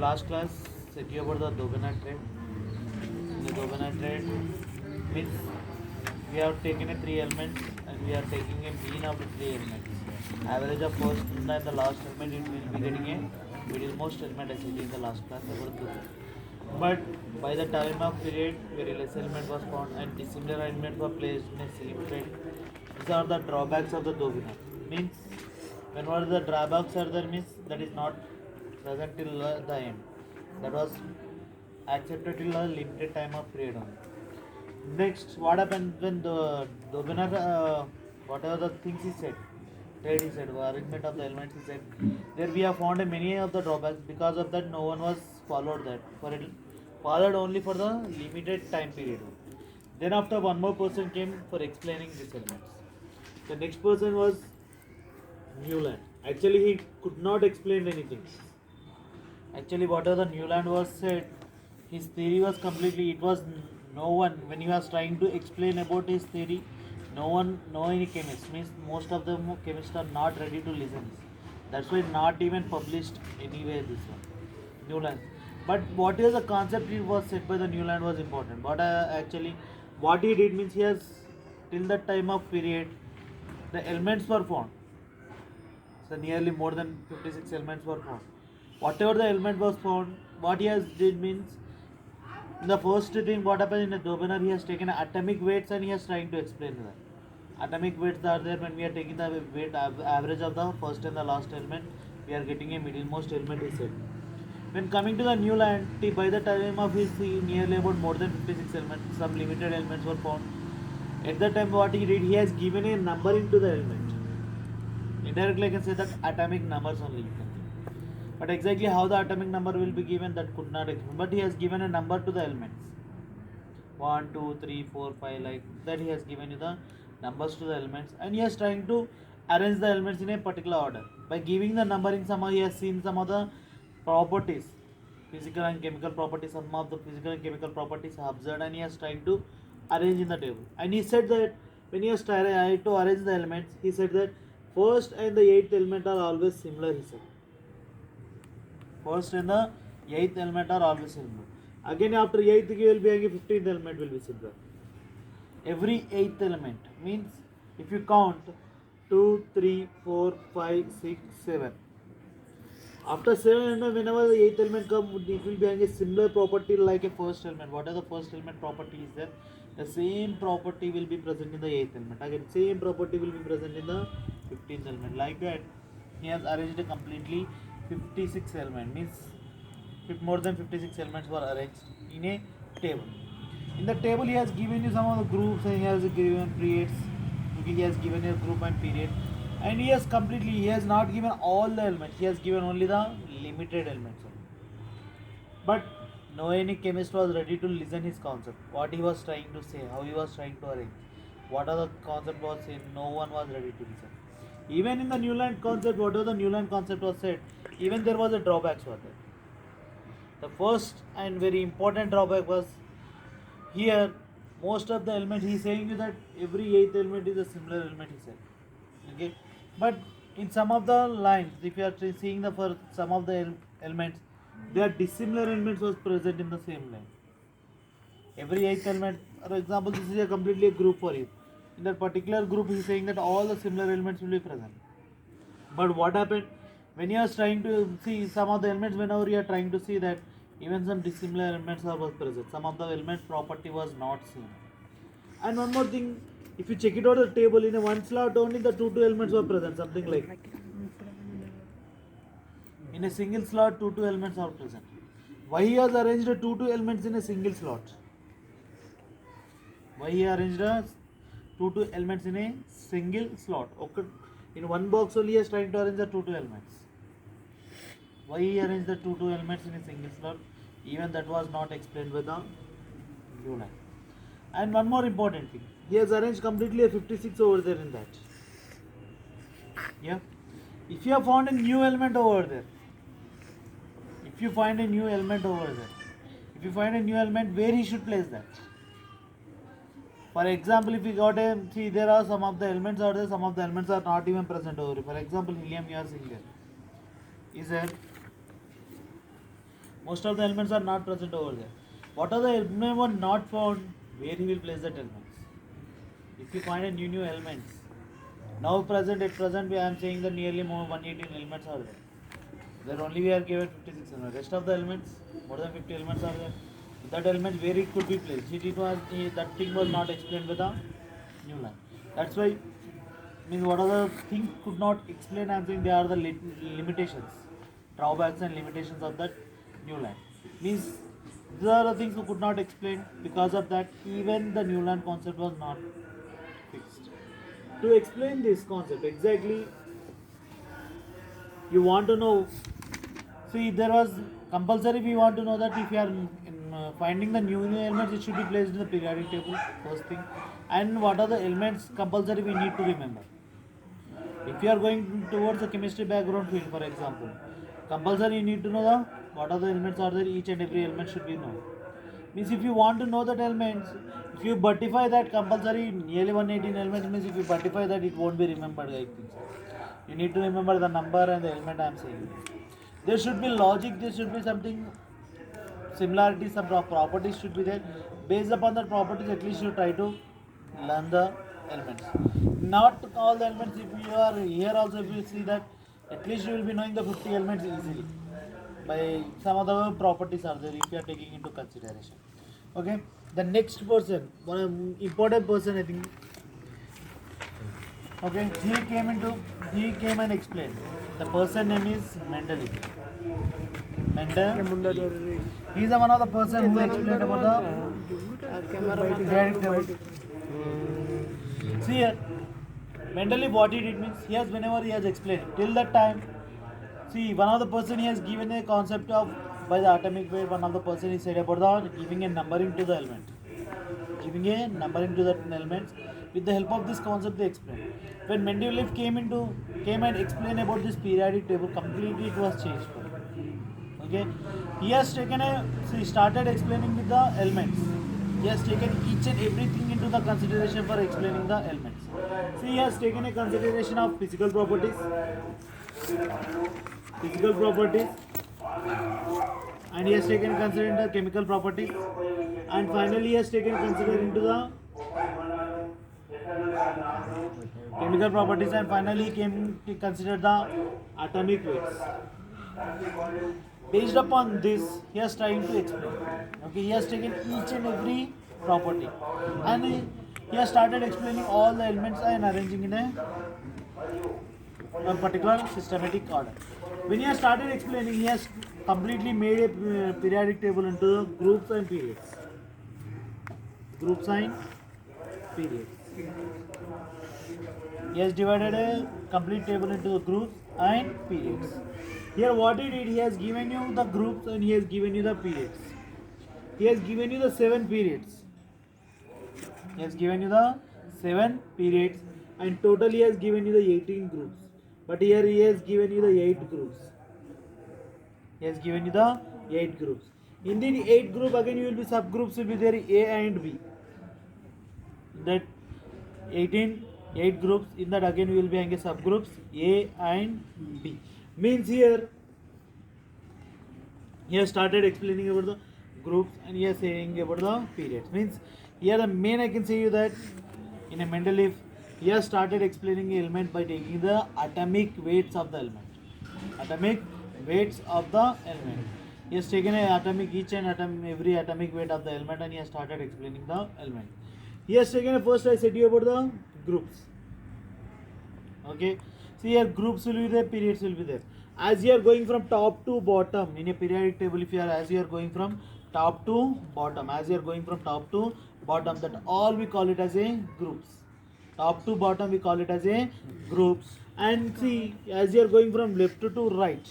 last class said you about the Dobena trade. The Dobena trade means we have taken a three elements and we are taking a mean of the three elements. Average of first and the last element, it will be getting a middlemost element as it in the last class about Dobena. But by the time of period, very less element was found and dissimilar elements were placed in a same trade. These are the drawbacks of the Dobena. Means whenever the drawbacks are there means that is not present till the end. That was accepted till a limited time of period only. Next, what happened when the Dobenar, whatever the things he said, trade he said, arrangement of the elements he said, there we have found many of the drawbacks. Because of that, no one was followed that. For it followed only for the limited time period. Then after one more person came for explaining these elements. The next person was Newland. Actually, he could not explain anything. Actually, whatever the Newland was said, his theory was completely. It was no one when he was trying to explain about his theory. No one, no any chemist means most of the chemists are not ready to listen. That's why not even published anywhere this one. Newland. But what is the concept he was said by the Newland was important. But actually, what he did means he has till the time of period, the elements were found. So nearly more than 56 elements were found. Whatever the element was found, what he has did means the first thing what happened in a Dobener, he has taken atomic weights and he is trying to explain that. Atomic weights are there when we are taking the weight average of the first and the last element, we are getting a middlemost element he said. When coming to the new land, by the time of his nearly about more than 56 elements, some limited elements were found. At that time what he did, he has given a number into the element. Indirectly I can say that atomic numbers only you can think. But exactly how the atomic number will be given that could not explain. But he has given a number to the elements. 1, 2, 3, 4, 5 like that he has given you the numbers to the elements and he is trying to arrange the elements in a particular order. By giving the numbering somehow he has seen some of the properties, physical and chemical properties, some of the physical and chemical properties observed and he is trying to arrange in the table. And he said that when he was trying to arrange the elements, he said that first and the eighth element are always similar, he said. First and the eighth element are always similar. Again after eighth you will be having 15th element will be similar. Every eighth element means if you count 2, 3, 4, 5, 6, 7. After 7 whenever the eighth element comes, it will be having a similar property like a first element. What are the first element property is there? The same property will be present in the eighth element. Again, same property will be present in the 15th element. Like that, he has arranged a completely 56 element. Means more than 56 elements were arranged in a table. In the table, he has given you some of the groups and he has given periods. He has given you a group and period. And he has completely, he has not given all the elements. He has given only the limited elements. But no any chemist was ready to listen his concept. What he was trying to say, how he was trying to arrange. What are the concept was said, no one was ready to listen. Even in the Newland concept, whatever the Newland concept was said, even there was a drawbacks for that. The first and very important drawback was here most of the element he is saying you that every eighth element is a similar element he said. Okay, but in some of the lines, if you are seeing the for some of the elements, their dissimilar elements was present in the same line. Every eighth element, for example, this is a completely a group for you. In that particular group, he is saying that all the similar elements will be present. But what happened when you are trying to see some of the elements? Whenever you are trying to see that even some dissimilar elements are was present, some of the elements property was not seen. And one more thing, if you check it out the table, in a one slot only the two elements were present, something like in a single slot two elements are present. Why he has arranged two elements in a single slot? Why he arranged two elements in a single slot? Okay, in one box only he is trying to arrange the two elements. Why he arranged the two elements in a single slot? Even that was not explained by the Newland. And one more important thing, he has arranged completely a 56 over there in that. Yeah. If you have found a new element over there, if you find a new element over there, if you find a new element, where he should place that? For example, if you got a, see there are some of the elements are there, some of the elements are not even present over here. For example, helium you are seeing there. Is there? Most of the elements are not present over there. What are the elements not found? Where he will place that elements? If you find a new elements, now at present I am saying that nearly more 118 elements are there. There only we are given 56 elements. Rest of the elements, more than 50 elements are there. That element where it could be placed. That thing was not explained with the new line. That's why means what are the things could not explain. I am saying they are the limitations, drawbacks and limitations of that new line. Means these are the things we could not explain. Because of that, even the new line concept was not fixed. To explain this concept exactly, you want to know. See, there was compulsory. We want to know that if you are finding the new elements, it should be placed in the periodic table first thing. And what are the elements compulsory we need to remember. If you are going towards a chemistry background field, for example, compulsory you need to know the what are the elements are there. Each and every element should be known. Means if you want to know that elements, if you buttify that compulsory nearly 118 elements means if you buttify that it won't be remembered. I think so. You need to remember the number and the element I am saying. There should be logic. There should be something similarity. Some properties should be there. Based upon the properties, at least you try to learn the elements. Not all the elements. If you are here also, if you see that, at least you will be knowing the 50 elements easily. By some of the properties are there if you are taking into consideration. Okay. The next person, one important person, I think. Okay, he came and explained. The person name is Mendeleev. Mendeleev. He is one of the person who explained about the periodic table. See here, Mendeleev what he did means he has whenever he has explained till that time. See, one of the person he has given a concept of by the atomic weight. One of the person he said about the giving a numbering to the element. Giving a numbering to the elements. With the help of this concept, they explained. When Mendeleev came and explained about this periodic table, completely it was changed. Okay, he has taken started explaining with the elements. He has taken each and everything into the consideration for explaining the elements. See, he has taken a consideration of physical properties, and he has taken consideration the chemical properties, and finally he has taken consideration into the chemical properties, and finally he came to consider the atomic weights. Based upon this, he has tried to explain. Okay, he has taken each and every property, and he has started explaining all the elements and arranging in a particular systematic order. When he has started explaining, he has completely made a periodic table into groups and periods. Groups and periods. He has divided a complete table into the groups and periods. Here what he did, he has given you the groups and he has given you the periods. He has given you the 7 periods. He has given you the 7 periods and total he has given you the 18 groups. But here he has given you the 8 groups. He has given you the 8 groups. In the 8 group again you will be subgroups will be there A and B. That 8 groups, in that again we will be having subgroups A and B. Means here he has started explaining about the groups and he is saying about the periods. Means here the main I can say you that in a Mendeleev he has started explaining the element by taking the atomic weights of the element. Atomic weights of the element. He has taken every atomic weight of the element and he has started explaining the element. He has taken first I said to you about the groups. Okay. See here groups will be there, periods will be there. As you are going from top to bottom in a periodic table, if you are as you are going from top to bottom, that all we call it as a groups. Top to bottom we call it as a groups. And see, as you are going from left to right,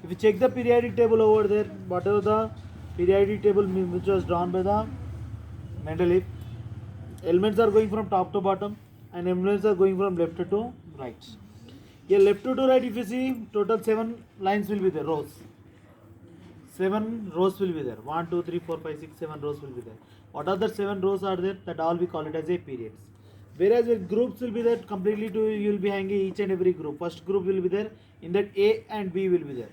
if you check the periodic table over there, whatever the periodic table which was drawn by the Mendeleev, elements are going from top to bottom and elements are going from left to right. Here left to right, if you see, total 7 lines will be there, rows. 7 rows will be there. 1, 2, 3, 4, 5, 6, 7 rows will be there. What are the 7 rows are there? That all we call it as a periods. Whereas with groups will be there completely you will be hanging each and every group. First group will be there. In that A and B will be there.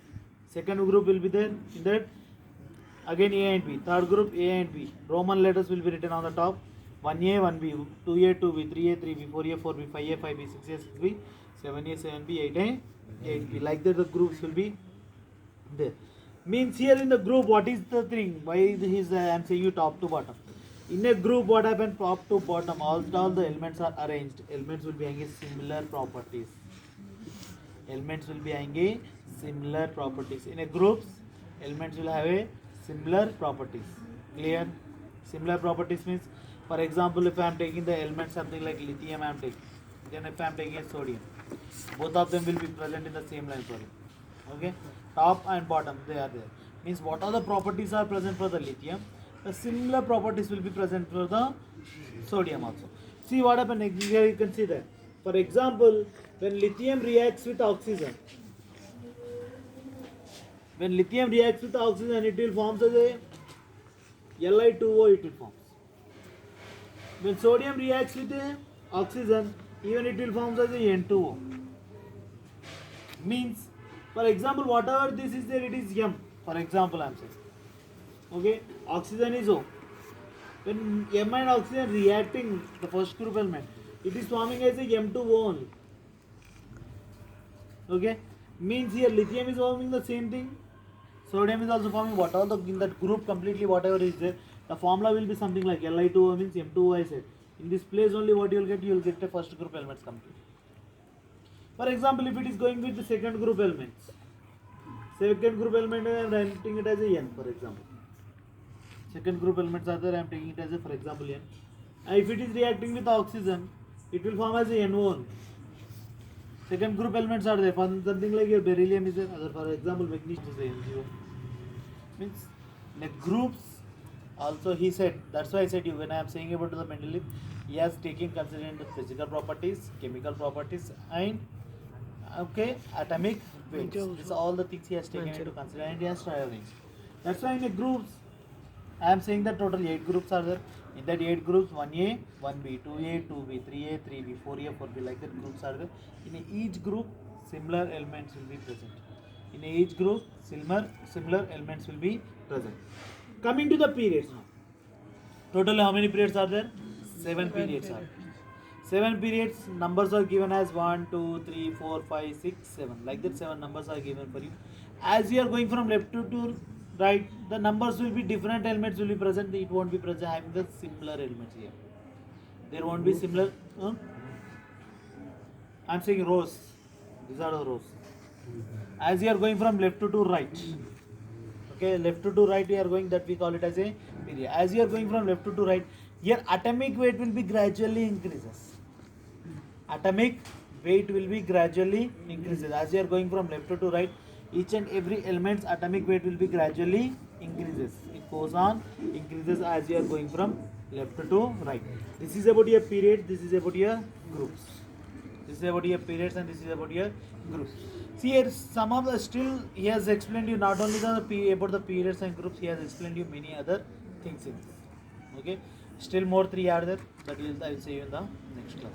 Second group will be there in that. Again A and B. Third group A and B. Roman letters will be written on the top. 1A, 1B, 2A, 2B, 3A, 3B, 4A, 4B, 5A, 5B, 6A, 6B, 7A, 7B, 8A, 8B. Like that the groups will be there. Means here in the group, what is the thing? Why is I am saying you top to bottom. In a group, what happened? Top to bottom, all the elements are arranged. Elements will be having similar properties. Elements will be having similar properties. In a groups, elements will have a similar properties. Clear? Similar properties means, for example, if I am taking the element something like lithium, I am taking. Then if I am taking a sodium, both of them will be present in the same line for you. Okay? Top and bottom, they are there. Means what are the properties are present for the lithium? The similar properties will be present for the sodium also. See what happened here, you can see that. For example, when lithium reacts with oxygen, it will form as a Li2O, it will form. When sodium reacts with oxygen, even it will form as a N2O. Means, for example, whatever this is there, it is M. For example, I am saying. Okay, oxygen is O. When M and oxygen reacting, the first group element, it is forming as a M2O only. Okay, means here lithium is forming the same thing. Sodium is also forming whatever the in that group completely whatever is there. The formula will be something like Li2O means M2O I said. In this place only what you will get the first group elements complete. For example, if it is going with the second group elements, I am writing it as a N, for example. Second group elements are there, I am taking it as a, for example, N. And if it is reacting with oxygen, it will form as a NO only. Second group elements are there, for something like your beryllium is there, for example, magnesium is a NGO. Means the groups also he said, that's why I said you when I am saying about the Mendeleev, he has taken consideration the physical properties, chemical properties, and atomic weights. These are all the things he has taken into consideration and he has arranged. That's why in the groups, I am saying that total 8 groups are there. In that 8 groups, 1A, 1B, 2A, 2B, 3A, 3B, 4A, 4B, like that groups are there. In each group, similar elements will be present. In each group, similar elements will be present. Coming to the periods now. Total how many periods are there? 7 periods are. 7 periods, numbers are given as 1, 2, 3, 4, 5, 6, 7. Like that 7 numbers are given for you. As you are going from left to right, the numbers will be different elements will be present. It won't be present having the similar elements here. There won't be similar. I'm saying rows. These are the rows. As you are going from left to right. Okay, left to right you are going, that we call it as a period. As you are going from left to right, your atomic weight will be gradually increases. Atomic weight will be gradually increases. As you are going from left to right, each and every element's atomic weight will be gradually increases. It goes on increases as you are going from left to right. This is about your period. This is about your groups. This is about your periods and this is about your groups. See here, some of the still he has explained you not only about the periods and groups. He has explained you many other things in this. Okay, still more 3 are there. That is I will say you in the next class.